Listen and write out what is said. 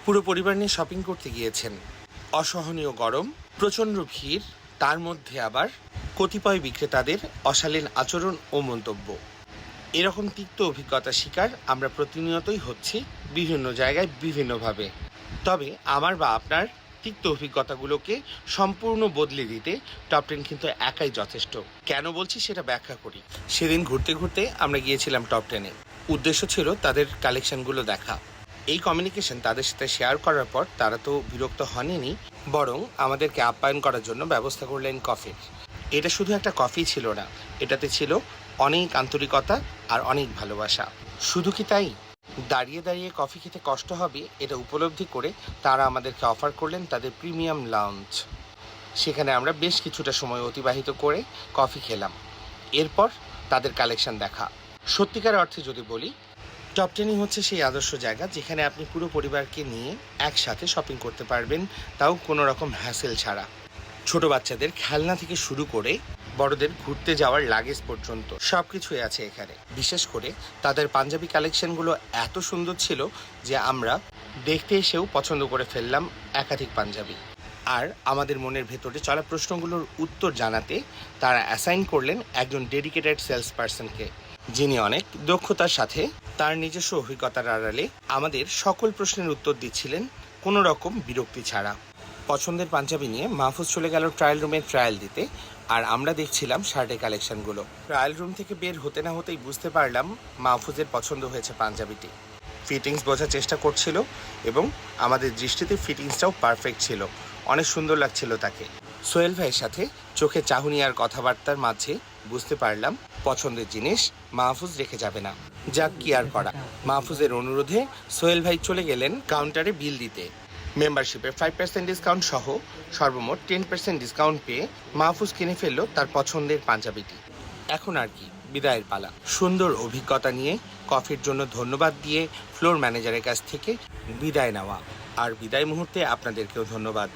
পুরো পরিবার নিয়ে শপিং করতে গিয়েছেন। অসহনীয় গরম, প্রচণ্ড ভিড়, তার মধ্যে আবার কতিপয় বিক্রেতাদের অশালীন আচরণ ও মন্তব্য। এরকম তিক্ত অভিজ্ঞতার শিকার আমরা প্রতিনিয়তই হচ্ছি বিভিন্ন জায়গায় বিভিন্নভাবে। তবে আমার বা আপনার তিক্ত অভিজ্ঞতাগুলোকে সম্পূর্ণ বদলে দিতে টপ 10 কিন্তু একাই যথেষ্ট। কেন বলছি সেটা ব্যাখ্যা করি। সেদিন ঘুরতে ঘুরতে আমরা গিয়েছিলাম টপ 10-এ। উদ্দেশ্য ছিল তাদের কালেকশনগুলো দেখা। এই কমিউনিকেশন তাদের সাথে শেয়ার করার পর তারা তো বিরক্ত হননি, বরং আমাদেরকে আপ্যায়ন করার জন্য ব্যবস্থা করলেন কফির। এটা শুধু একটা কফি ছিল না, এটাতে ছিল অনেক আন্তরিকতা আর অনেক ভালোবাসা। শুধু কি তাই, দাঁড়িয়ে দাঁড়িয়ে কফি খেতে কষ্ট হবে এটা উপলব্ধি করে তারা আমাদেরকে অফার করলেন তাদের প্রিমিয়াম লাউঞ্জ। সেখানে আমরা বেশ কিছুটা সময় অতিবাহিত করে কফি খেলাম, এরপর তাদের কালেকশন দেখা। সত্যিকার অর্থে যদি বলি, টপ 10-ই হচ্ছে সেই আদর্শ জায়গা যেখানে আপনি পুরো পরিবারকে নিয়ে একসাথে শপিং করতে পারবেন, তাও কোনো রকম হ্যাসেল ছাড়া। ছোট বাচ্চাদের খেলনা থেকে শুরু করে বড়দের ঘুরতে যাওয়ার লাগেজ পর্যন্ত সব কিছুই আছে এখানে। বিশেষ করে তাদের পাঞ্জাবি কালেকশনগুলো এত সুন্দর ছিল যে আমরা দেখতে এসেও পছন্দ করে ফেললাম একাধিক পাঞ্জাবি। আর আমাদের মনের ভেতরে চলা প্রশ্নগুলোর উত্তর জানাতে তারা অ্যাসাইন করলেন একজন ডেডিকেটেড সেলস পার্সনকে, যিনি অনেক দক্ষতার সাথে তার নিজস্ব অভিজ্ঞতার আড়ালে আমাদের সকল প্রশ্নের উত্তর দিচ্ছিলেন কোনো রকম বিরক্তি ছাড়া। পছন্দের পাঞ্জাবি নিয়ে মাহফুজ চলে গেল ট্রায়াল রুমে ট্রায়াল দিতে, আর আমরা দেখছিলাম শার্টের কালেকশনগুলো। ট্রায়াল রুম থেকে বের হতে না হতেই বুঝতে পারলাম মাহফুজের পছন্দ হয়েছে পাঞ্জাবিটি। ফিটিংস বোঝার চেষ্টা করছিল এবং আমাদের দৃষ্টিতে ফিটিংসটাও পারফেক্ট ছিল, অনেক সুন্দর লাগছিল তাকে। সোহেল ভাইয়ের সাথে চোখে চাহনি আর কথাবার্তার মাঝে বুঝতে পারলাম পছন্দের জিনিস মাহফুজ রেখে যাবে না। যাক, কি আর করা। মাহফুজের অনুরোধে সোহেল ভাই চলে গেলেন কাউন্টারে বিল দিতে। মেম্বারশিপে 5% ডিসকাউন্ট সহ সর্বমোট 10% ডিসকাউন্ট পেয়ে মাহফুজ কিনে ফেলল তার পছন্দের পাঞ্জাবিটি। এখন আর কি, বিদায়ের পালা। সুন্দর অভিজ্ঞতা নিয়ে কফির জন্য ধন্যবাদ দিয়ে ফ্লোর ম্যানেজারের কাছ থেকে বিদায় নেওয়া। আর বিদায় মুহূর্তে আপনাদেরকেও ধন্যবাদ।